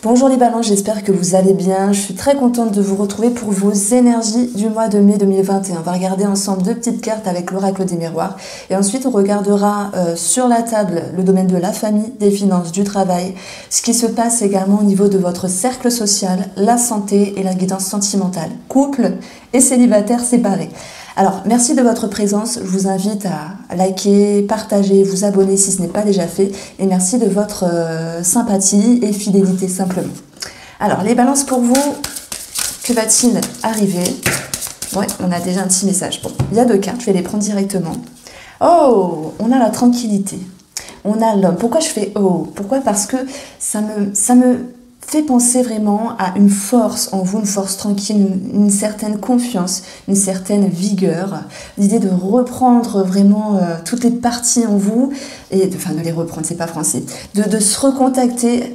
Bonjour les balances, j'espère que vous allez bien. Je suis très contente de vous retrouver pour vos énergies du mois de mai 2021. On va regarder ensemble deux petites cartes avec l'oracle des miroirs. Et ensuite, on regardera sur la table le domaine de la famille, des finances, du travail, ce qui se passe également au niveau de votre cercle social, la santé et la guidance sentimentale, couple et célibataire séparés. Alors, merci de votre présence. Je vous invite à liker, partager, vous abonner si ce n'est pas déjà fait. Et merci de votre sympathie et fidélité simplement. Alors, les balances pour vous, que va-t-il arriver? Ouais, on a déjà un petit message. Bon, il y a deux cartes, je vais les prendre directement. Oh, on a la tranquillité. On a l'homme. Pourquoi je fais oh? Pourquoi? Parce que ça me fait penser vraiment à une force en vous, une force tranquille, une certaine confiance, une certaine vigueur, l'idée de reprendre vraiment toutes les parties en vous, et enfin de les reprendre, c'est pas français, de se recontacter,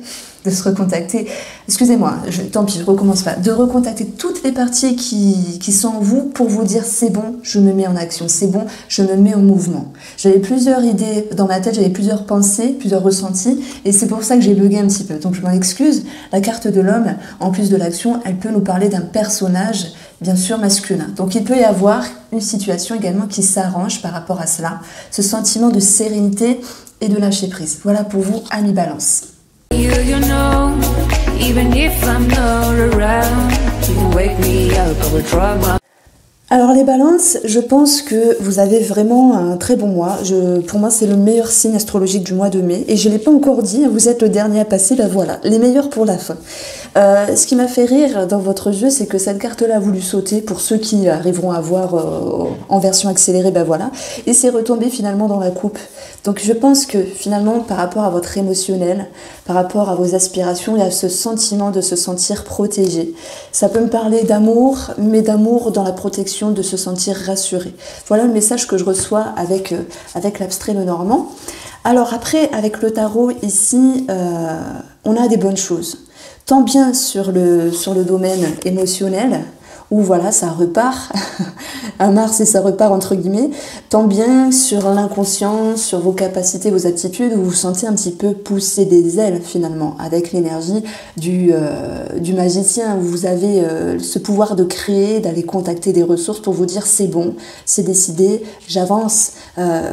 excusez-moi, tant pis, je recommence pas, de recontacter toutes les parties qui sont en vous pour vous dire c'est bon, je me mets en action, c'est bon, je me mets en mouvement. J'avais plusieurs idées dans ma tête, j'avais plusieurs pensées, plusieurs ressentis, et c'est pour ça que j'ai bugué un petit peu, donc je m'en excuse. La carte de l'homme, en plus de l'action, elle peut nous parler d'un personnage, bien sûr masculin. Donc il peut y avoir une situation également qui s'arrange par rapport à cela, ce sentiment de sérénité et de lâcher prise. Voilà pour vous, amis Balance. You know, even if I'm not around, you wake me up all the drama. Alors les balances, je pense que vous avez vraiment un très bon mois. Pour moi, c'est le meilleur signe astrologique du mois de mai. Et je ne l'ai pas encore dit, vous êtes le dernier à passer, ben voilà, les meilleurs pour la fin. Ce qui m'a fait rire dans votre jeu, c'est que cette carte-là a voulu sauter, pour ceux qui arriveront à voir en version accélérée, ben voilà. Et c'est retombé finalement dans la coupe. Donc je pense que finalement, par rapport à votre émotionnel, par rapport à vos aspirations, il y a ce sentiment de se sentir protégé. Ça peut me parler d'amour, mais d'amour dans la protection, de se sentir rassuré. Voilà le message que je reçois avec l'abstrait Lenormand. Alors après, avec le tarot, ici, on a des bonnes choses. Tant bien sur le domaine émotionnel, où voilà, ça repart à Mars et ça repart entre guillemets, tant bien sur l'inconscient, sur vos capacités, vos aptitudes, où vous vous sentez un petit peu pousser des ailes finalement, avec l'énergie du magicien, où vous avez ce pouvoir de créer, d'aller contacter des ressources pour vous dire c'est bon, c'est décidé, j'avance,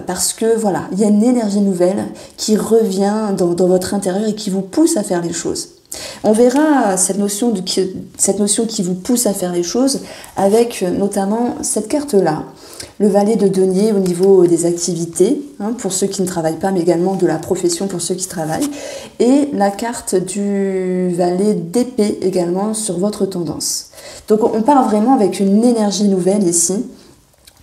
parce que voilà, il y a une énergie nouvelle qui revient dans votre intérieur et qui vous pousse à faire les choses. On verra cette notion qui vous pousse à faire les choses avec notamment cette carte-là, le valet de denier au niveau des activités, pour ceux qui ne travaillent pas, mais également de la profession pour ceux qui travaillent, et la carte du valet d'épée également sur votre tendance. Donc on part vraiment avec une énergie nouvelle ici.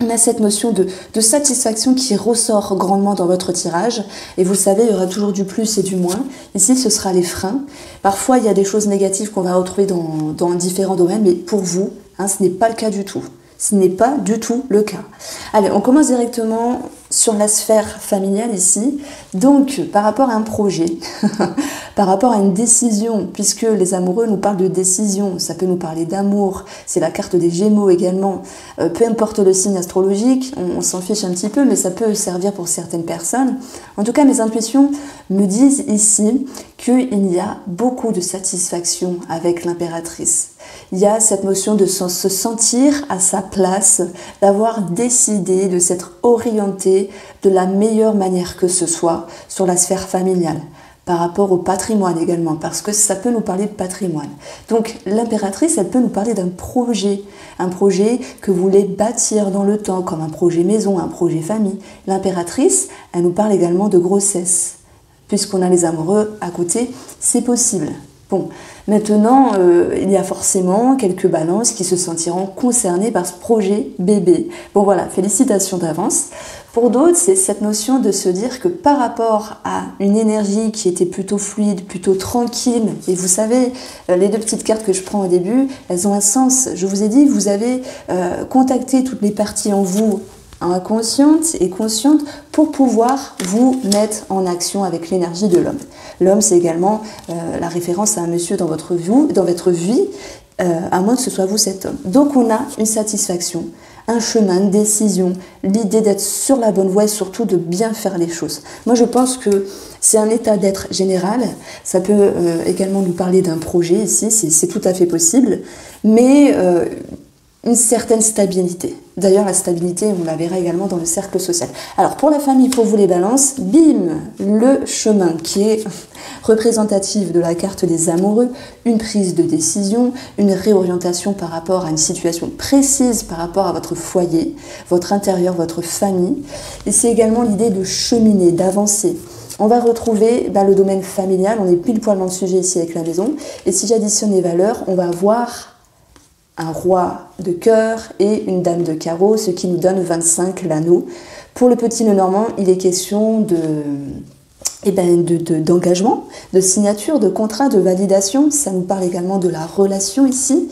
On a cette notion de satisfaction qui ressort grandement dans votre tirage. Et vous le savez, il y aura toujours du plus et du moins. Ici, ce sera les freins. Parfois, il y a des choses négatives qu'on va retrouver dans différents domaines, mais pour vous, ce n'est pas le cas du tout. Ce n'est pas du tout le cas. Allez, on commence directement sur la sphère familiale ici. Donc, par rapport à un projet, par rapport à une décision, puisque les amoureux nous parlent de décision, ça peut nous parler d'amour, c'est la carte des Gémeaux également. Peu importe le signe astrologique, on s'en fiche un petit peu, mais ça peut servir pour certaines personnes. En tout cas, mes intuitions me disent ici qu'il y a beaucoup de satisfaction avec l'impératrice. Il y a cette notion de se sentir à sa place, d'avoir décidé de s'être orienté de la meilleure manière que ce soit sur la sphère familiale, par rapport au patrimoine également, parce que ça peut nous parler de patrimoine. Donc l'impératrice, elle peut nous parler d'un projet que vous voulez bâtir dans le temps, comme un projet maison, un projet famille. L'impératrice, elle nous parle également de grossesse, puisqu'on a les amoureux à côté, c'est possible. Bon, maintenant, il y a forcément quelques balances qui se sentiront concernées par ce projet bébé. Bon voilà, félicitations d'avance. Pour d'autres, c'est cette notion de se dire que par rapport à une énergie qui était plutôt fluide, plutôt tranquille, et vous savez, les deux petites cartes que je prends au début, elles ont un sens. Je vous ai dit, vous avez contacté toutes les parties en vous, inconsciente et consciente, pour pouvoir vous mettre en action avec l'énergie de l'homme. L'homme, c'est également la référence à un monsieur dans votre vie, à moins que ce soit vous cet homme. Donc on a une satisfaction, un chemin, une décision, l'idée d'être sur la bonne voie et surtout de bien faire les choses. Moi je pense que C'est un état d'être général, ça peut également nous parler d'un projet ici, c'est tout à fait possible, mais une certaine stabilité. D'ailleurs, la stabilité, on la verra également dans le cercle social. Alors, pour la famille, pour vous les balances, bim, le chemin qui est représentatif de la carte des amoureux, une prise de décision, une réorientation par rapport à une situation précise par rapport à votre foyer, votre intérieur, votre famille. Et c'est également l'idée de cheminer, d'avancer. On va retrouver le domaine familial, on est pile poil dans le sujet ici avec la maison. Et si j'additionne les valeurs, on va avoir un roi de cœur et une dame de carreau, ce qui nous donne 25 l'anneau. Pour le petit Lenormand, il est question d'engagement, de signature, de contrat, de validation. Ça nous parle également de la relation ici.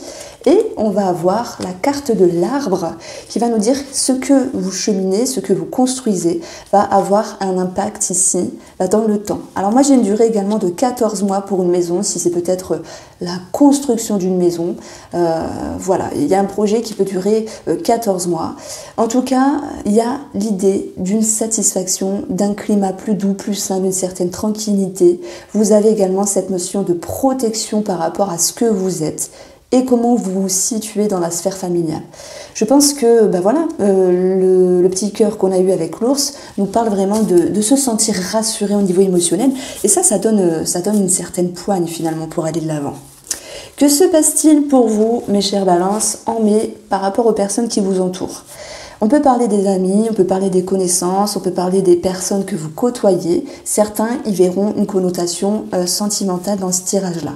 Et on va avoir la carte de l'arbre qui va nous dire ce que vous cheminez, ce que vous construisez va avoir un impact ici dans le temps. Alors moi j'ai une durée également de 14 mois pour une maison, si c'est peut-être la construction d'une maison. Voilà, il y a un projet qui peut durer 14 mois. En tout cas, il y a l'idée d'une satisfaction, d'un climat plus doux, plus sain, d'une certaine tranquillité. Vous avez également cette notion de protection par rapport à ce que vous êtes et comment vous vous situez dans la sphère familiale. Je pense que le petit cœur qu'on a eu avec l'ours nous parle vraiment de se sentir rassuré au niveau émotionnel, et ça donne une certaine poigne finalement pour aller de l'avant. Que se passe-t-il pour vous, mes chers balances, en mai par rapport aux personnes qui vous entourent ? On peut parler des amis, on peut parler des connaissances, on peut parler des personnes que vous côtoyez. Certains y verront une connotation sentimentale dans ce tirage-là.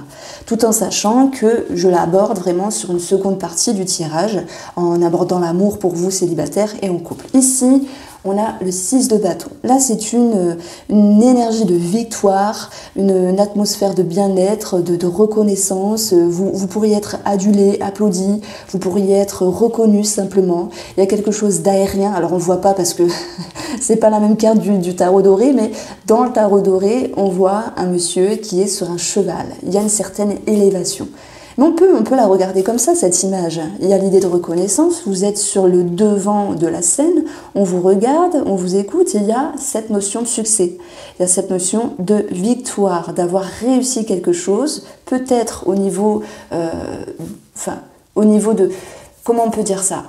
Tout en sachant que je l'aborde vraiment sur une seconde partie du tirage, en abordant l'amour pour vous célibataires et en couple. Ici, on a le 6 de bâton. Là, c'est une énergie de victoire, une atmosphère de bien-être, de reconnaissance. Vous pourriez être adulé, applaudi, vous pourriez être reconnu simplement. Il y a quelque chose d'aérien. Alors, on ne voit pas parce que c'est pas la même carte du tarot doré, mais dans le tarot doré, on voit un monsieur qui est sur un cheval. Il y a une certaine élévation. Mais on peut la regarder comme ça, cette image. Il y a l'idée de reconnaissance, vous êtes sur le devant de la scène, on vous regarde, on vous écoute, et il y a cette notion de succès. Il y a cette notion de victoire, d'avoir réussi quelque chose, peut-être au niveau de... Comment on peut dire ça ?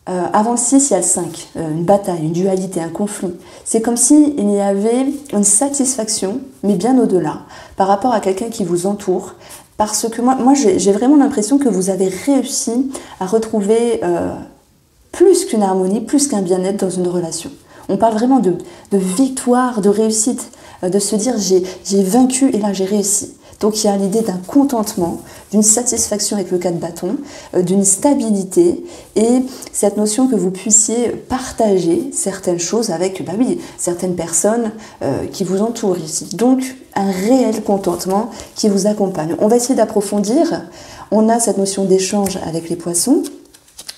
Avant le 6, il y a le 5, une bataille, une dualité, un conflit. C'est comme s'il y avait une satisfaction, mais bien au-delà, par rapport à quelqu'un qui vous entoure. Parce que moi j'ai vraiment l'impression que vous avez réussi à retrouver plus qu'une harmonie, plus qu'un bien-être dans une relation. On parle vraiment de victoire, de réussite, de se dire j'ai vaincu et là j'ai réussi. Donc il y a l'idée d'un contentement, d'une satisfaction avec le 4 bâton, d'une stabilité et cette notion que vous puissiez partager certaines choses avec certaines personnes qui vous entourent ici. Donc un réel contentement qui vous accompagne. On va essayer d'approfondir. On a cette notion d'échange avec les poissons.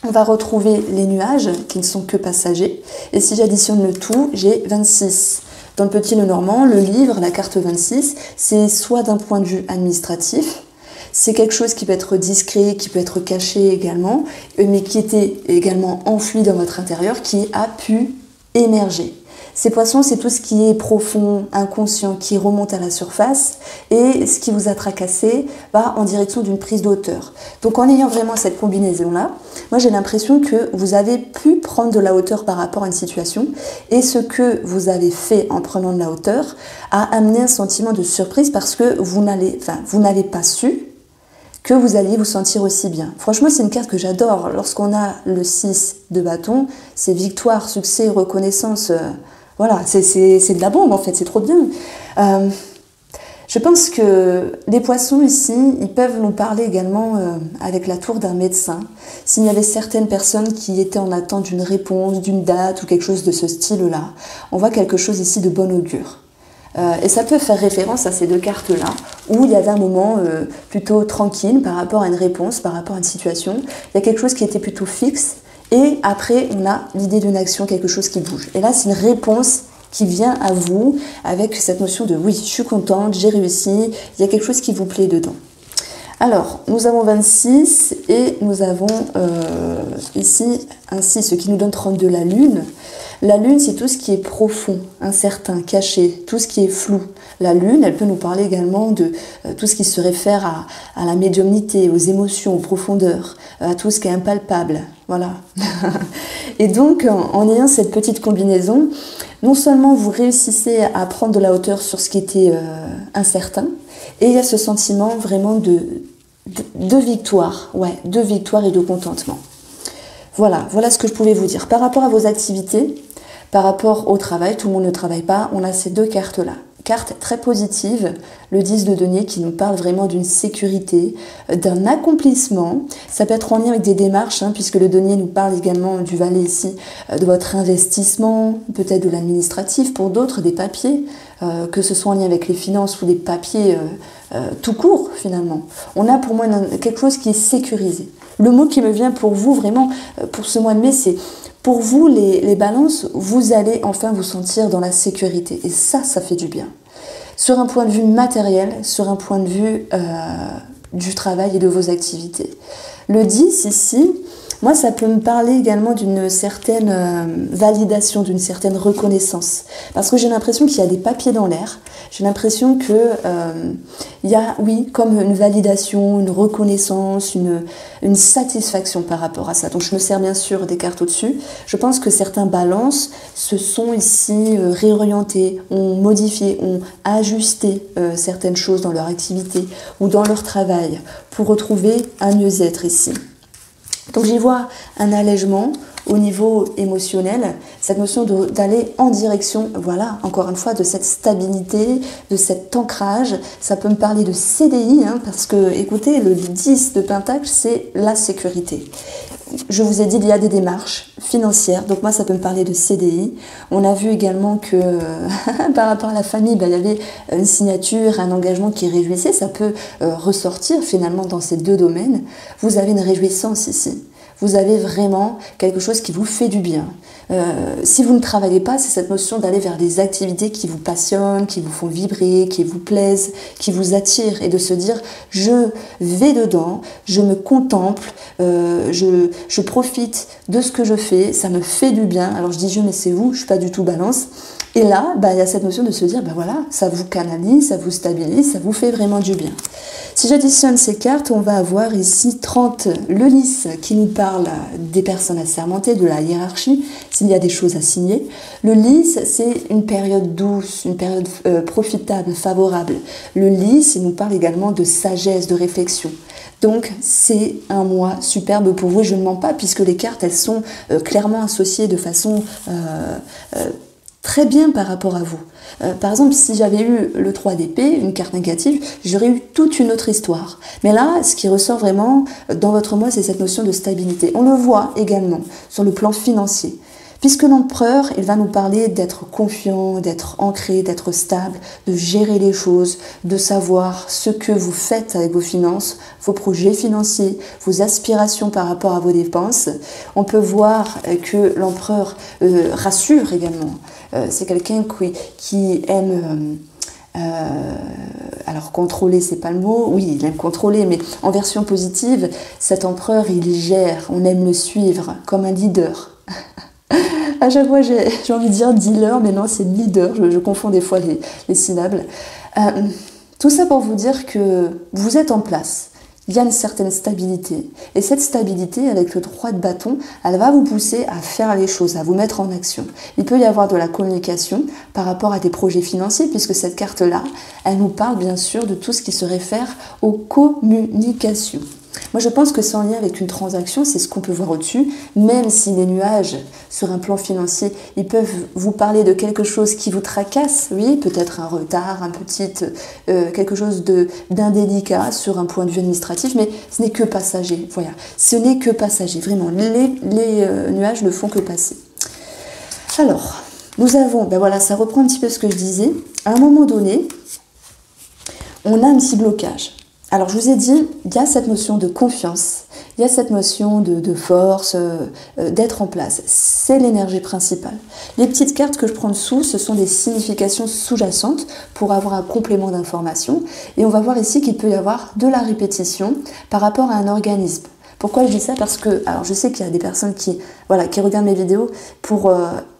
On va retrouver les nuages qui ne sont que passagers. Et si j'additionne le tout, j'ai 26. Dans le petit Lenormand, le livre, la carte 26, c'est soit d'un point de vue administratif, c'est quelque chose qui peut être discret, qui peut être caché également, mais qui était également enfoui dans votre intérieur, qui a pu émerger. Ces poissons, c'est tout ce qui est profond, inconscient, qui remonte à la surface et ce qui vous a tracassé va en direction d'une prise de hauteur. Donc en ayant vraiment cette combinaison-là, moi j'ai l'impression que vous avez pu prendre de la hauteur par rapport à une situation et ce que vous avez fait en prenant de la hauteur a amené un sentiment de surprise parce que vous n'avez pas su que vous alliez vous sentir aussi bien. Franchement, c'est une carte que j'adore. Lorsqu'on a le 6 de bâton, c'est victoire, succès, reconnaissance... Voilà, c'est de la bombe en fait, c'est trop bien. Je pense que les poissons ici, ils peuvent nous parler également avec la tour d'un médecin. S'il y avait certaines personnes qui étaient en attente d'une réponse, d'une date ou quelque chose de ce style-là, on voit quelque chose ici de bon augure. Et ça peut faire référence à ces deux cartes-là, où il y avait un moment plutôt tranquille par rapport à une réponse, par rapport à une situation. Il y a quelque chose qui était plutôt fixe. Et après, on a l'idée d'une action, quelque chose qui bouge. Et là, c'est une réponse qui vient à vous avec cette notion de « oui, je suis contente, j'ai réussi », il y a quelque chose qui vous plaît dedans. Alors, nous avons 26 et nous avons ici un 6, ce qui nous donne 32, la lune. La lune, c'est tout ce qui est profond, incertain, caché, tout ce qui est flou. La lune, elle peut nous parler également de tout ce qui se réfère à la médiumnité, aux émotions, aux profondeurs, à tout ce qui est impalpable. Voilà. Et donc, en ayant cette petite combinaison, non seulement vous réussissez à prendre de la hauteur sur ce qui était incertain, et il y a ce sentiment vraiment de victoire, de victoire et de contentement. Voilà ce que je pouvais vous dire. Par rapport à vos activités, par rapport au travail, tout le monde ne travaille pas, on a ces deux cartes-là. Carte très positive, le 10 de denier qui nous parle vraiment d'une sécurité, d'un accomplissement. Ça peut être en lien avec des démarches, puisque le denier nous parle également du valet ici, de votre investissement, peut-être de l'administratif, pour d'autres des papiers, que ce soit en lien avec les finances ou des papiers tout court finalement. On a pour moi quelque chose qui est sécurisé. Le mot qui me vient pour vous vraiment, pour ce mois de mai, c'est pour vous les balances, vous allez enfin vous sentir dans la sécurité. Et ça fait du bien. Sur un point de vue matériel, sur un point de vue du travail et de vos activités. Le 10 ici, moi ça peut me parler également d'une certaine validation, d'une certaine reconnaissance. Parce que j'ai l'impression qu'il y a des papiers dans l'air. J'ai l'impression que il y a, oui, comme une validation, une reconnaissance, une satisfaction par rapport à ça. Donc je me sers bien sûr des cartes au-dessus. Je pense que certains balances se sont ici réorientés, ont modifié, ont ajusté certaines choses dans leur activité ou dans leur travail pour retrouver un mieux-être ici. Donc j'y vois un allègement au niveau émotionnel, cette notion d'aller en direction, voilà, encore une fois, de cette stabilité, de cet ancrage. Ça peut me parler de CDI, parce que, écoutez, le 10 de Pentacle, c'est la sécurité. Je vous ai dit, il y a des démarches financières, donc moi, ça peut me parler de CDI. On a vu également que, par rapport à la famille, il y avait une signature, un engagement qui réjouissait. Ça peut ressortir, finalement, dans ces deux domaines. Vous avez une réjouissance ici. Vous avez vraiment quelque chose qui vous fait du bien. Si vous ne travaillez pas, c'est cette notion d'aller vers des activités qui vous passionnent, qui vous font vibrer, qui vous plaisent, qui vous attirent, et de se dire « je vais dedans, je me contemple, je profite de ce que je fais, ça me fait du bien ». Alors je dis « je », mais c'est vous, je ne suis pas du tout balance. Et là, il y a cette notion de se dire, voilà, ça vous canalise, ça vous stabilise, ça vous fait vraiment du bien. Si j'additionne ces cartes, on va avoir ici 30, le lys qui nous parle des personnes assermentées, de la hiérarchie, s'il y a des choses à signer. Le lys, c'est une période douce, une période profitable, favorable. Le lys, il nous parle également de sagesse, de réflexion. Donc, c'est un mois superbe pour vous, je ne mens pas, puisque les cartes, elles sont clairement associées de façon très bien par rapport à vous. Par exemple, si j'avais eu le 3 d'épée, une carte négative, j'aurais eu toute une autre histoire. Mais là, ce qui ressort vraiment dans votre mois, c'est cette notion de stabilité. On le voit également sur le plan financier. Puisque l'empereur, il va nous parler d'être confiant, d'être ancré, d'être stable, de gérer les choses, de savoir ce que vous faites avec vos finances, vos projets financiers, vos aspirations par rapport à vos dépenses. On peut voir que l'empereur rassure également. C'est quelqu'un qui aime... alors contrôler, c'est pas le mot, oui, il aime contrôler, mais en version positive, cet empereur, il gère, on aime le suivre comme un leader. À chaque fois, j'ai envie de dire dealer, mais non, c'est leader, je confonds des fois les syllabes. Tout ça pour vous dire que vous êtes en place. Il y a une certaine stabilité. Et cette stabilité, avec le 3 de bâton, elle va vous pousser à faire les choses, à vous mettre en action. Il peut y avoir de la communication par rapport à des projets financiers, puisque cette carte-là, elle nous parle bien sûr de tout ce qui se réfère aux communications. Moi, je pense que c'est en lien avec une transaction, c'est ce qu'on peut voir au-dessus, même si les nuages, sur un plan financier, ils peuvent vous parler de quelque chose qui vous tracasse, oui, peut-être un retard, quelque chose d'indélicat sur un point de vue administratif, mais ce n'est que passager, voilà, ce n'est que passager, vraiment, les nuages ne font que passer. Alors, nous avons, voilà, ça reprend un petit peu ce que je disais, à un moment donné, on a un petit blocage. Alors, je vous ai dit, il y a cette notion de confiance, Il y a cette notion de force, d'être en place. C'est l'énergie principale. Les petites cartes que je prends dessous, ce sont des significations sous-jacentes pour avoir un complément d'information. Et on va voir ici qu'il peut y avoir de la répétition par rapport à un organisme. Pourquoi je dis ça? Parce que, alors je sais qu'il y a des personnes qui regardent mes vidéos pour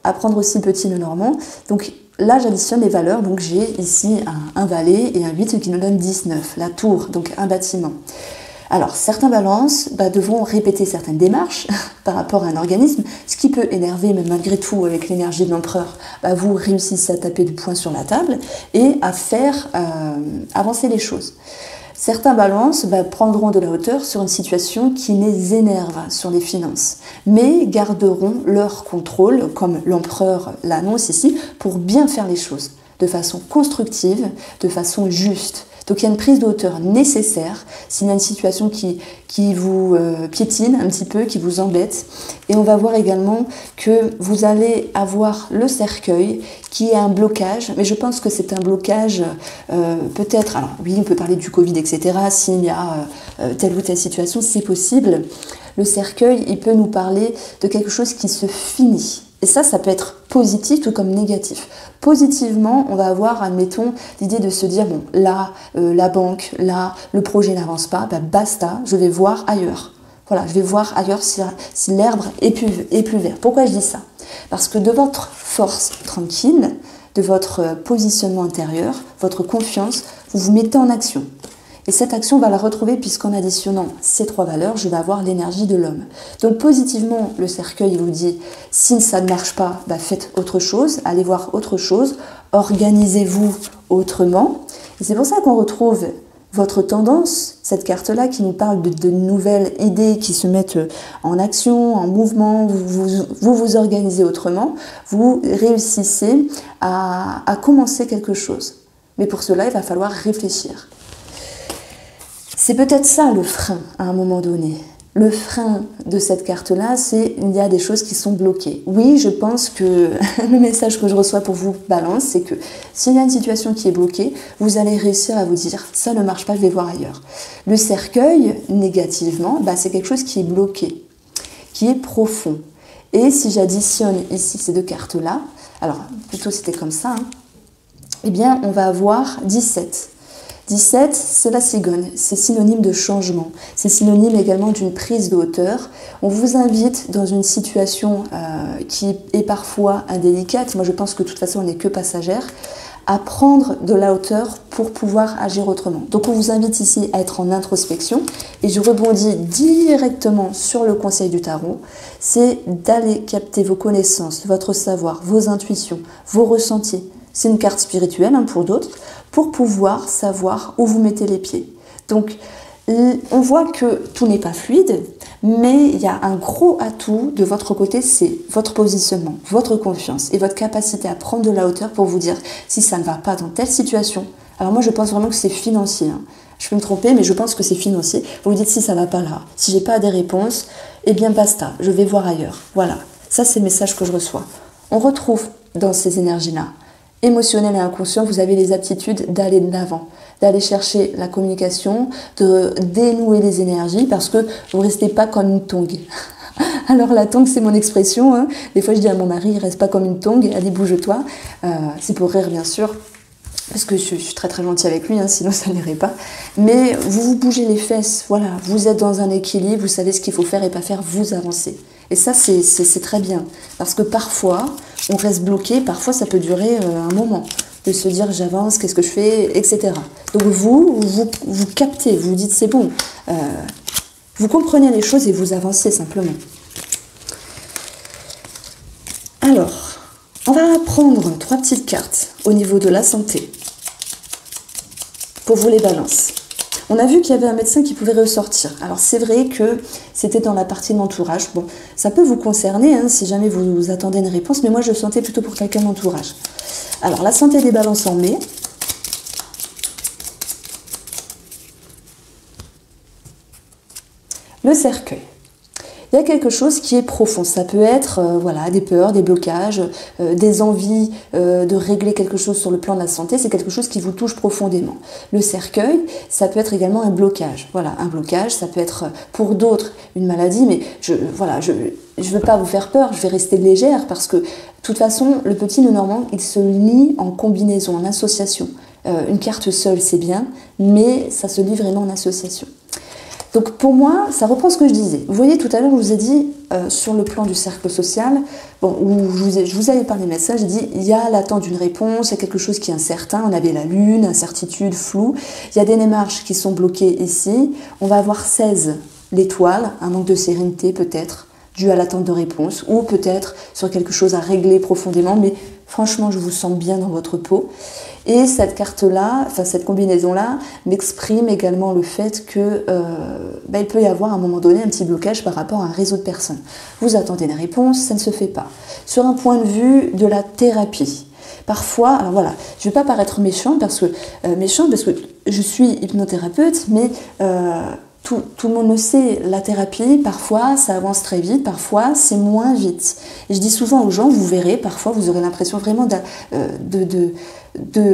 apprendre aussi petit le normand. Donc là, j'additionne les valeurs. Donc j'ai ici un valet et un 8, ce qui nous donne 19. La tour, donc un bâtiment. Alors, certains balances devront répéter certaines démarches par rapport à un organisme, ce qui peut énerver, mais malgré tout, avec l'énergie de l'empereur, vous réussissez à taper du poing sur la table et à faire avancer les choses. Certains balances prendront de la hauteur sur une situation qui les énerve sur les finances, mais garderont leur contrôle, comme l'empereur l'annonce ici, pour bien faire les choses, de façon constructive, de façon juste. Donc il y a une prise de hauteur nécessaire s'il y a une situation qui vous piétine un petit peu, qui vous embête. Et on va voir également que vous allez avoir le cercueil qui est un blocage, mais je pense que c'est un blocage peut-être, alors oui on peut parler du Covid, etc. S'il y a telle ou telle situation, c'est possible. Le cercueil, il peut nous parler de quelque chose qui se finit. Et ça peut être positif tout comme négatif. Positivement, on va avoir, admettons, l'idée de se dire, bon, là, la banque, là, le projet n'avance pas, basta, je vais voir ailleurs. Voilà, je vais voir ailleurs si l'herbe est plus vert. Pourquoi je dis ça? Parce que de votre force tranquille, de votre positionnement intérieur, votre confiance, vous vous mettez en action. Et cette action, on va la retrouver puisqu'en additionnant ces 3 valeurs, je vais avoir l'énergie de l'homme. Donc positivement, le cercueil vous dit, si ça ne marche pas, faites autre chose, allez voir autre chose, organisez-vous autrement. Et c'est pour ça qu'on retrouve votre tendance, cette carte-là qui nous parle de nouvelles idées qui se mettent en action, en mouvement, vous organisez autrement, vous réussissez à commencer quelque chose. Mais pour cela, il va falloir réfléchir. C'est peut-être ça le frein à un moment donné. Le frein de cette carte-là, c'est qu'il y a des choses qui sont bloquées. Oui, je pense que le message que je reçois pour vous, Balance, c'est que s'il y a une situation qui est bloquée, vous allez réussir à vous dire « ça ne marche pas, je vais voir ailleurs ». Le cercueil, négativement, c'est quelque chose qui est bloqué, qui est profond. Et si j'additionne ici ces 2 cartes-là, alors plutôt c'était comme ça, eh bien on va avoir 17. 17, c'est la cigogne, c'est synonyme de changement, c'est synonyme également d'une prise de hauteur. On vous invite dans une situation qui est parfois indélicate, moi je pense que de toute façon on n'est que passagère, à prendre de la hauteur pour pouvoir agir autrement. Donc on vous invite ici à être en introspection et je rebondis directement sur le conseil du tarot, c'est d'aller capter vos connaissances, votre savoir, vos intuitions, vos ressentis. C'est une carte spirituelle pour d'autres, pour pouvoir savoir où vous mettez les pieds. Donc, on voit que tout n'est pas fluide, mais il y a un gros atout de votre côté, c'est votre positionnement, votre confiance et votre capacité à prendre de la hauteur pour vous dire si ça ne va pas dans telle situation. Alors moi, je pense vraiment que c'est financier. Je peux me tromper, mais je pense que c'est financier. Vous vous dites si ça ne va pas là, si j'ai pas des réponses, eh bien basta, je vais voir ailleurs. Voilà, ça c'est le message que je reçois. On retrouve dans ces énergies-là, émotionnel et inconscient, vous avez les aptitudes d'aller de l'avant, d'aller chercher la communication, de dénouer les énergies parce que vous ne restez pas comme une tongue. Alors la tongue, c'est mon expression. Des fois, je dis à mon mari, il reste pas comme une tongue, allez, bouge-toi. C'est pour rire, bien sûr, parce que je suis très très gentille avec lui, sinon ça n'irait pas. Mais vous bougez les fesses, voilà, vous êtes dans un équilibre, vous savez ce qu'il faut faire et pas faire, vous avancez. Et ça, c'est très bien. Parce que parfois, on reste bloqué, parfois ça peut durer un moment. De se dire, j'avance, qu'est-ce que je fais, etc. Donc vous captez, vous dites, c'est bon. Vous comprenez les choses et vous avancez simplement. Alors, on va prendre 3 petites cartes au niveau de la santé. Pour vous les balances. On a vu qu'il y avait un médecin qui pouvait ressortir. Alors c'est vrai que c'était dans la partie de l'entourage. Bon, ça peut vous concerner si jamais vous attendez une réponse, mais moi je le sentais plutôt pour quelqu'un d'entourage. Alors la santé des balances en mai. Le cercueil. il y a quelque chose qui est profond. Ça peut être voilà, des peurs, des blocages, des envies de régler quelque chose sur le plan de la santé. C'est quelque chose qui vous touche profondément. Le cercueil, ça peut être également un blocage. Voilà, un blocage, ça peut être pour d'autres une maladie, mais je veux pas vous faire peur, je vais rester légère parce que de toute façon, le petit Lenormand, il se lie en combinaison, en association. Une carte seule, c'est bien, mais ça se lit vraiment en association. Donc pour moi, ça reprend ce que je disais. Vous voyez, tout à l'heure, je vous ai dit, sur le plan du cercle social, bon, où je vous avais parlé message, j'ai dit, il y a l'attente d'une réponse, il y a quelque chose qui est incertain, on avait la lune, incertitude, flou, il y a des démarches qui sont bloquées ici, on va avoir 16, l'étoile, un manque de sérénité peut-être, dû à l'attente de réponse, ou peut-être sur quelque chose à régler profondément, mais franchement, je vous sens bien dans votre peau. Et cette carte-là, enfin cette combinaison-là, m'exprime également le fait que il peut y avoir à un moment donné un petit blocage par rapport à un réseau de personnes. Vous attendez une réponse, ça ne se fait pas. Sur un point de vue de la thérapie, parfois, alors voilà, je ne vais pas paraître méchante parce que je suis hypnothérapeute, mais tout le monde le sait, la thérapie, parfois ça avance très vite, parfois c'est moins vite. Et je dis souvent aux gens, vous verrez, parfois vous aurez l'impression vraiment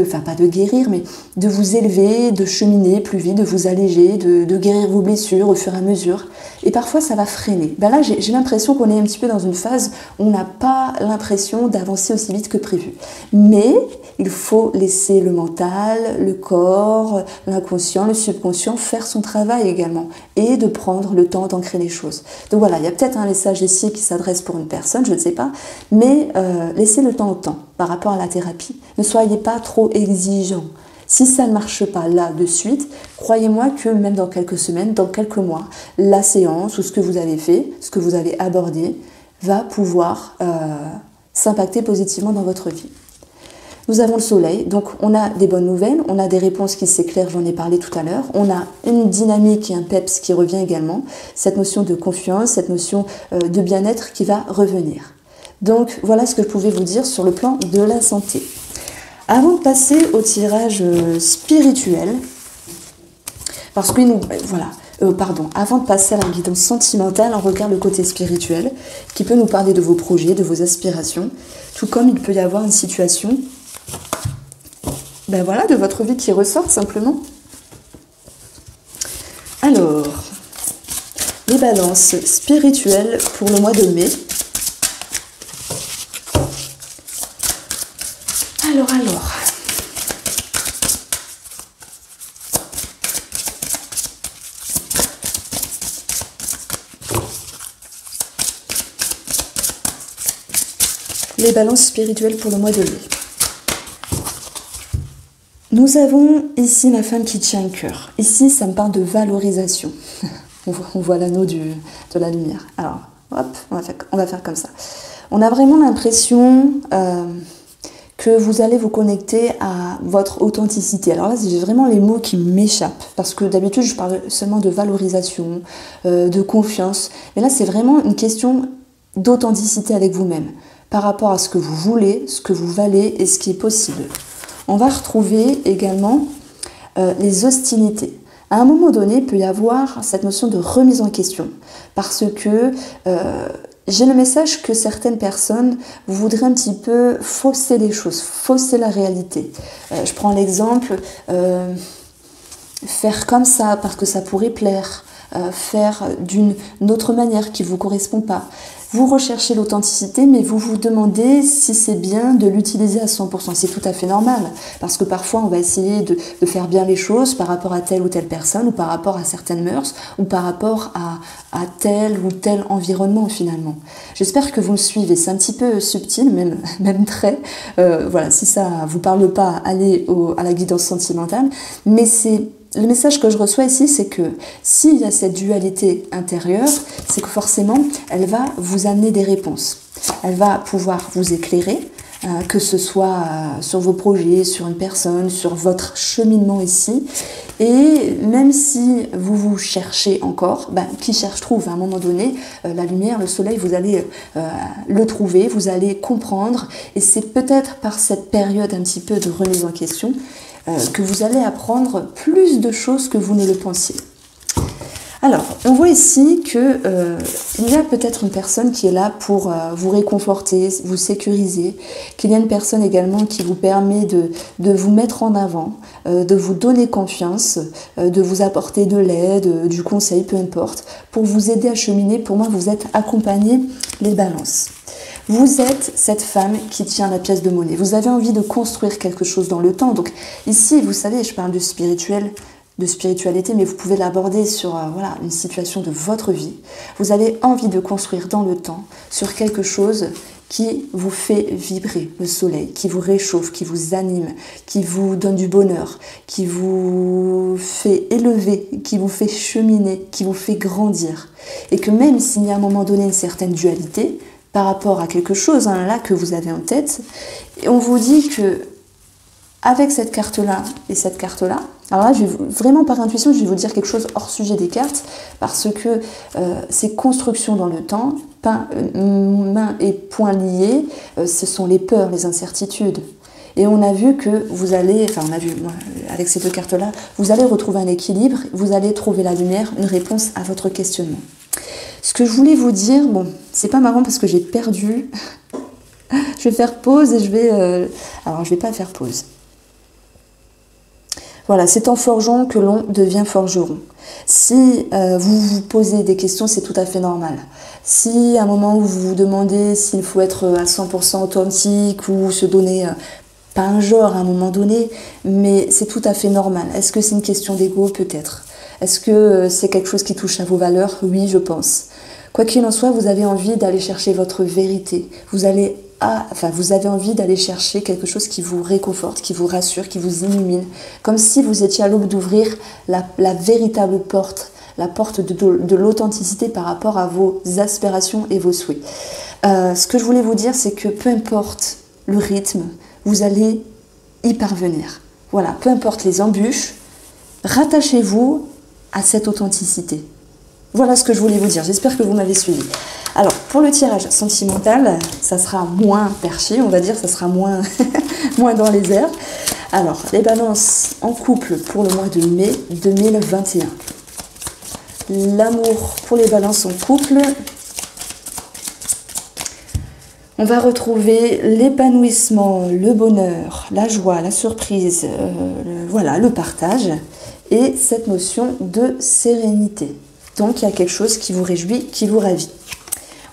enfin pas de guérir, mais de vous élever, de cheminer plus vite, de vous alléger, de guérir vos blessures au fur et à mesure. Et parfois ça va freiner. Là j'ai l'impression qu'on est un petit peu dans une phase où on n'a pas l'impression d'avancer aussi vite que prévu. Mais il faut laisser le mental, le corps, l'inconscient, le subconscient faire son travail également et de prendre le temps d'ancrer les choses. Donc voilà, il y a peut-être un message ici qui s'adresse pour une personne, je ne sais pas, mais laissez le temps au temps par rapport à la thérapie. Ne soyez pas trop exigeant. Si ça ne marche pas là de suite, croyez-moi que même dans quelques semaines, dans quelques mois, la séance ou ce que vous avez fait, ce que vous avez abordé, va pouvoir s'impacter positivement dans votre vie. Nous avons le soleil, donc on a des bonnes nouvelles, on a des réponses qui s'éclairent, j'en ai parlé tout à l'heure, on a une dynamique et un peps qui revient également, cette notion de confiance, cette notion de bien-être qui va revenir. Donc voilà ce que je pouvais vous dire sur le plan de la santé. Avant de passer au tirage spirituel, parce que avant de passer à la guidance sentimentale, on regarde le côté spirituel qui peut nous parler de vos projets, de vos aspirations, tout comme il peut y avoir une situation de votre vie qui ressort simplement. Alors, les balances spirituelles pour le mois de mai. Alors. Les balances spirituelles pour le mois de mai. Nous avons ici la femme qui tient un cœur. Ici, ça me parle de valorisation. On voit l'anneau de la lumière. Alors, hop, on va faire comme ça. On a vraiment l'impression que vous allez vous connecter à votre authenticité. Alors là, j'ai vraiment les mots qui m'échappent, parce que d'habitude, je parle seulement de valorisation, de confiance. Mais là, c'est vraiment une question d'authenticité avec vous-même, par rapport à ce que vous voulez, ce que vous valez et ce qui est possible. On va retrouver également les hostilités. À un moment donné, il peut y avoir cette notion de remise en question, parce que j'ai le message que certaines personnes vous voudraient un petit peu fausser les choses, fausser la réalité. Je prends l'exemple, faire comme ça parce que ça pourrait plaire, faire d'une autre manière qui ne vous correspond pas. Vous recherchez l'authenticité, mais vous vous demandez si c'est bien de l'utiliser à 100%. C'est tout à fait normal, parce que parfois on va essayer de faire bien les choses par rapport à telle ou telle personne, ou par rapport à certaines mœurs, ou par rapport à tel ou tel environnement finalement. J'espère que vous me suivez, c'est un petit peu subtil, même très. Voilà, si ça vous parle pas, allez à la guidance sentimentale, mais le message que je reçois ici, c'est que s'il y a cette dualité intérieure, c'est que forcément, elle va vous amener des réponses. Elle va pouvoir vous éclairer, que ce soit sur vos projets, sur une personne, sur votre cheminement ici. Et même si vous cherchez encore, qui cherche trouve. À un moment donné, la lumière, le soleil, vous allez le trouver, vous allez comprendre. Et c'est peut-être par cette période un petit peu de remise en question que vous allez apprendre plus de choses que vous ne le pensiez. Alors, on voit ici que il y a peut-être une personne qui est là pour vous réconforter, vous sécuriser, qu'il y a une personne également qui vous permet de vous mettre en avant, de vous donner confiance, de vous apporter de l'aide, du conseil, peu importe, pour vous aider à cheminer. Pour moi, vous êtes accompagnés, les balances. Vous êtes cette femme qui tient la pièce de monnaie. Vous avez envie de construire quelque chose dans le temps. Donc ici, vous savez, je parle de spirituel, de spiritualité, mais vous pouvez l'aborder sur voilà, une situation de votre vie. Vous avez envie de construire dans le temps sur quelque chose qui vous fait vibrer le soleil, qui vous réchauffe, qui vous anime, qui vous donne du bonheur, qui vous fait élever, qui vous fait cheminer, qui vous fait grandir. Et que même s'il y a à un moment donné une certaine dualité par rapport à quelque chose là que vous avez en tête, on vous dit que avec cette carte-là et cette carte-là, alors là, vraiment par intuition, je vais vous dire quelque chose hors sujet des cartes, parce que ces constructions dans le temps, main et poings liés, ce sont les peurs, les incertitudes. Et on a vu que vous allez, enfin on a vu, moi, avec ces deux cartes-là, vous allez retrouver un équilibre, vous allez trouver la lumière, une réponse à votre questionnement. Ce que je voulais vous dire, bon, c'est pas marrant parce que j'ai perdu. Je vais faire pause et je vais... alors, je vais pas faire pause. Voilà, c'est en forgeant que l'on devient forgeron. Si vous vous posez des questions, c'est tout à fait normal. Si à un moment où vous vous demandez s'il faut être à 100% authentique ou se donner, pas un genre à un moment donné, mais c'est tout à fait normal. Est-ce que c'est une question d'ego? Peut-être. Est-ce que c'est quelque chose qui touche à vos valeurs? Oui, je pense. Quoi qu'il en soit, vous avez envie d'aller chercher votre vérité. Vous avez envie d'aller chercher quelque chose qui vous réconforte, qui vous rassure, qui vous illumine. Comme si vous étiez à l'aube d'ouvrir la véritable porte, la porte de l'authenticité par rapport à vos aspirations et vos souhaits. Ce que je voulais vous dire, c'est que peu importe le rythme, vous allez y parvenir. Voilà, peu importe les embûches, rattachez-vous à cette authenticité. Voilà ce que je voulais vous dire. J'espère que vous m'avez suivi. Alors, pour le tirage sentimental, ça sera moins perché, on va dire, ça sera moins, moins dans les airs. Alors, les balances en couple pour le mois de mai 2021. L'amour pour les balances en couple. On va retrouver l'épanouissement, le bonheur, la joie, la surprise, voilà, le partage et cette notion de sérénité. Donc, il y a quelque chose qui vous réjouit, qui vous ravit.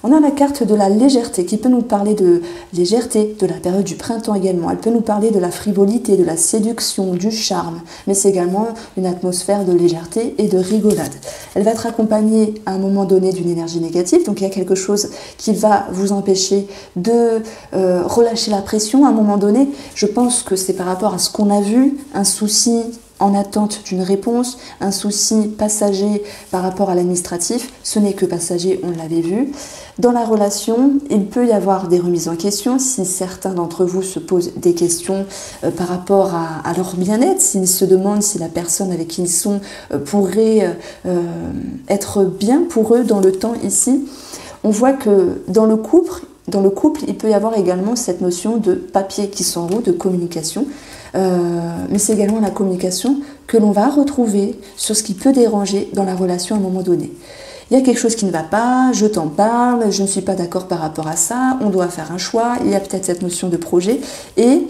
On a la carte de la légèreté qui peut nous parler de légèreté, de la période du printemps également. Elle peut nous parler de la frivolité, de la séduction, du charme. Mais c'est également une atmosphère de légèreté et de rigolade. Elle va être accompagnée à un moment donné d'une énergie négative. Donc il y a quelque chose qui va vous empêcher de relâcher la pression à un moment donné. Je pense que c'est par rapport à ce qu'on a vu, un souci en attente d'une réponse, un souci passager par rapport à l'administratif, ce n'est que passager, on l'avait vu. Dans la relation, il peut y avoir des remises en question si certains d'entre vous se posent des questions par rapport à leur bien-être, s'ils se demandent si la personne avec qui ils sont pourrait être bien pour eux dans le temps ici. On voit que dans le couple, il peut y avoir également cette notion de papier qui s'enroule, de communication. Mais c'est également la communication que l'on va retrouver sur ce qui peut déranger dans la relation à un moment donné. Il y a quelque chose qui ne va pas, je t'en parle, je ne suis pas d'accord par rapport à ça, on doit faire un choix, il y a peut-être cette notion de projet et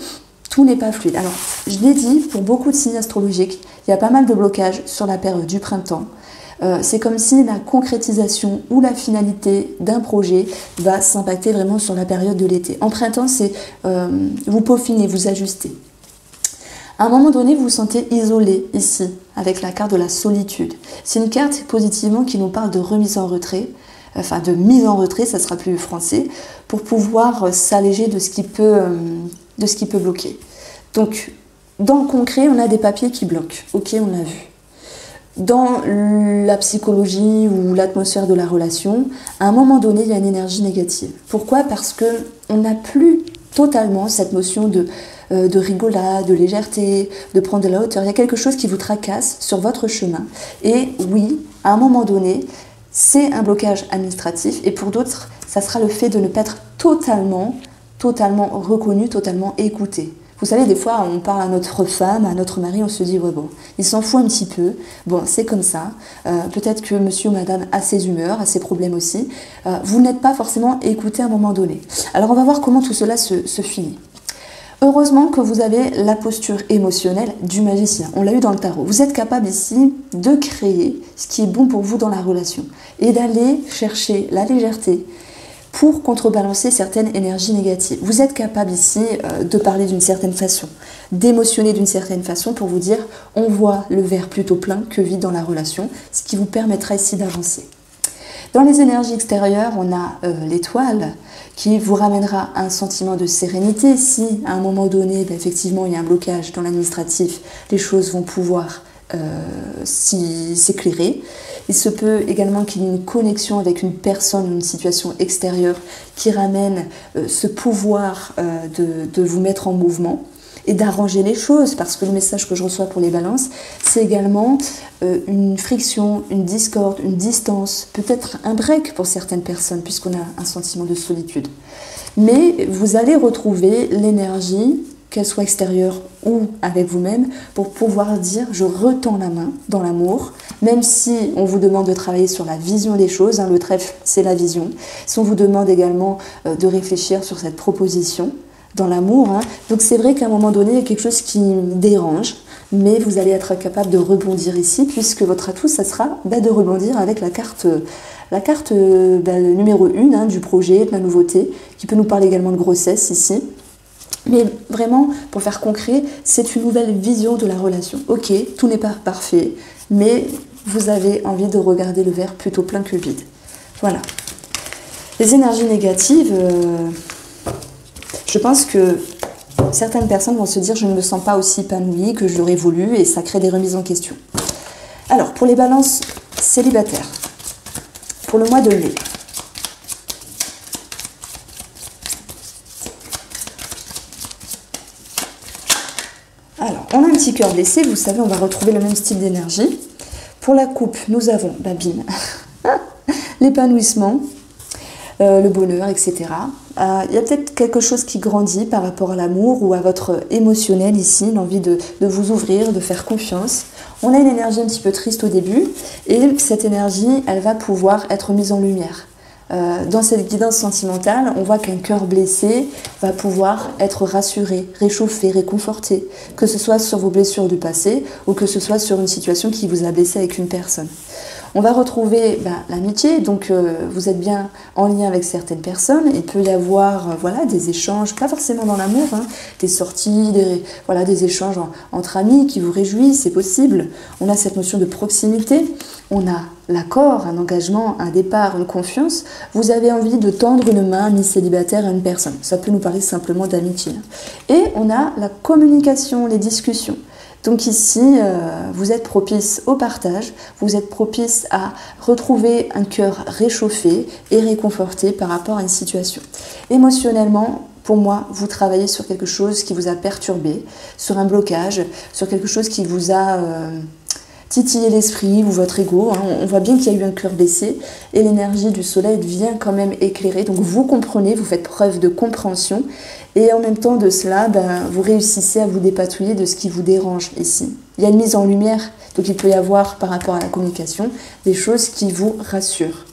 tout n'est pas fluide. Alors, je l'ai dit, pour beaucoup de signes astrologiques, il y a pas mal de blocages sur la période du printemps. C'est comme si la concrétisation ou la finalité d'un projet va s'impacter vraiment sur la période de l'été. En printemps, c'est vous peaufinez, vous ajustez. À un moment donné, vous vous sentez isolé ici, avec la carte de la solitude. C'est une carte positivement qui nous parle de remise en retrait, enfin de mise en retrait, ça sera plus français, pour pouvoir s'alléger de ce qui peut bloquer. Donc, dans le concret, on a des papiers qui bloquent. Ok, on l'a vu. Dans la psychologie ou l'atmosphère de la relation, à un moment donné, il y a une énergie négative. Pourquoi? Parce qu'on n'a plus totalement cette notion de rigolade, de légèreté, de prendre de la hauteur. Il y a quelque chose qui vous tracasse sur votre chemin. Et oui, à un moment donné, c'est un blocage administratif. Et pour d'autres, ça sera le fait de ne pas être totalement reconnu, totalement écouté. Vous savez, des fois, on parle à notre femme, à notre mari, on se dit, ouais, bon, il s'en fout un petit peu, bon, c'est comme ça, peut-être que monsieur ou madame a ses humeurs, a ses problèmes aussi, vous n'êtes pas forcément écouté à un moment donné. Alors, on va voir comment tout cela se finit. Heureusement que vous avez la posture émotionnelle du magicien, on l'a eu dans le tarot. Vous êtes capable ici de créer ce qui est bon pour vous dans la relation et d'aller chercher la légèreté, pour contrebalancer certaines énergies négatives. Vous êtes capable ici de parler d'une certaine façon, d'émotionner d'une certaine façon pour vous dire on voit le verre plutôt plein que vide dans la relation, ce qui vous permettra ici d'avancer. Dans les énergies extérieures, on a l'étoile qui vous ramènera un sentiment de sérénité. Si à un moment donné, effectivement, il y a un blocage dans l'administratif, les choses vont pouvoir s'éclairer. Il se peut également qu'il y ait une connexion avec une personne ou une situation extérieure qui ramène ce pouvoir de vous mettre en mouvement et d'arranger les choses, parce que le message que je reçois pour les balances, c'est également une friction, une discorde, une distance, peut-être un break pour certaines personnes, puisqu'on a un sentiment de solitude. Mais vous allez retrouver l'énergie, qu'elle soit extérieure ou avec vous-même, pour pouvoir dire « je retends la main dans l'amour », même si on vous demande de travailler sur la vision des choses, le trèfle c'est la vision, si on vous demande également de réfléchir sur cette proposition dans l'amour, donc c'est vrai qu'à un moment donné il y a quelque chose qui dérange, mais vous allez être capable de rebondir ici, puisque votre atout ça sera de rebondir avec la carte numéro 1 du projet, de la nouveauté, qui peut nous parler également de grossesse ici. Mais vraiment, pour faire concret, c'est une nouvelle vision de la relation. Ok, tout n'est pas parfait, mais vous avez envie de regarder le verre plutôt plein que vide. Voilà. Les énergies négatives, je pense que certaines personnes vont se dire « je ne me sens pas aussi épanouie que je l'aurais voulu » et ça crée des remises en question. Alors, pour les balances célibataires, pour le mois de mai, alors, on a un petit cœur blessé, vous savez, on va retrouver le même style d'énergie. Pour la coupe, nous avons, bim, l'épanouissement, le bonheur, etc. Il y a peut-être quelque chose qui grandit par rapport à l'amour ou à votre émotionnel ici, l'envie de vous ouvrir, de faire confiance. On a une énergie un petit peu triste au début et cette énergie, elle va pouvoir être mise en lumière. Dans cette guidance sentimentale, on voit qu'un cœur blessé va pouvoir être rassuré, réchauffé, réconforté, que ce soit sur vos blessures du passé ou que ce soit sur une situation qui vous a blessé avec une personne. On va retrouver l'amitié, donc vous êtes bien en lien avec certaines personnes. Il peut y avoir des échanges, pas forcément dans l'amour, des sorties, des échanges entre amis qui vous réjouissent, c'est possible. On a cette notion de proximité, on a l'accord, un engagement, un départ, une confiance. Vous avez envie de tendre une main mi-célibataire à une personne. Ça peut nous parler simplement d'amitié. Et on a la communication, les discussions. Donc ici, vous êtes propice au partage, vous êtes propice à retrouver un cœur réchauffé et réconforté par rapport à une situation. Émotionnellement, pour moi, vous travaillez sur quelque chose qui vous a perturbé, sur un blocage, sur quelque chose qui vous a titillé l'esprit ou votre ego. On voit bien qu'il y a eu un cœur blessé et l'énergie du soleil vient quand même éclairer. Donc vous comprenez, vous faites preuve de compréhension et en même temps de cela, vous réussissez à vous dépatouiller de ce qui vous dérange ici. Il y a une mise en lumière, donc il peut y avoir par rapport à la communication des choses qui vous rassurent.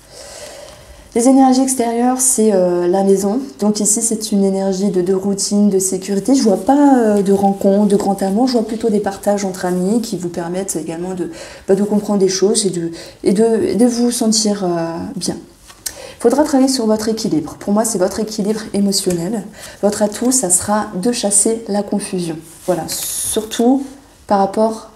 Les énergies extérieures, c'est la maison. Donc ici, c'est une énergie de routine, de sécurité. Je ne vois pas de rencontres, de grand amour. Je vois plutôt des partages entre amis qui vous permettent également de comprendre des choses et de vous sentir bien. Il faudra travailler sur votre équilibre. Pour moi, c'est votre équilibre émotionnel. Votre atout, ça sera de chasser la confusion. Voilà, surtout par rapport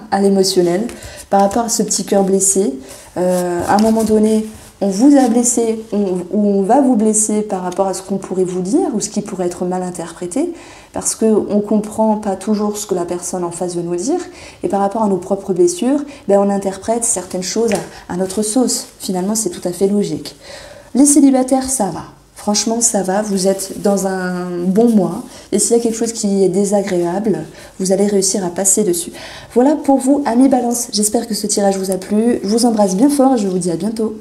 à l'émotionnel, par rapport à ce petit cœur blessé. À un moment donné, on vous a blessé ou on va vous blesser par rapport à ce qu'on pourrait vous dire ou ce qui pourrait être mal interprété parce qu'on ne comprend pas toujours ce que la personne en face veut nous dire et par rapport à nos propres blessures, on interprète certaines choses à notre sauce. Finalement, c'est tout à fait logique. Les célibataires, ça va. Franchement, ça va, vous êtes dans un bon mois et s'il y a quelque chose qui est désagréable, vous allez réussir à passer dessus. Voilà pour vous, amis Balance. J'espère que ce tirage vous a plu. Je vous embrasse bien fort et je vous dis à bientôt.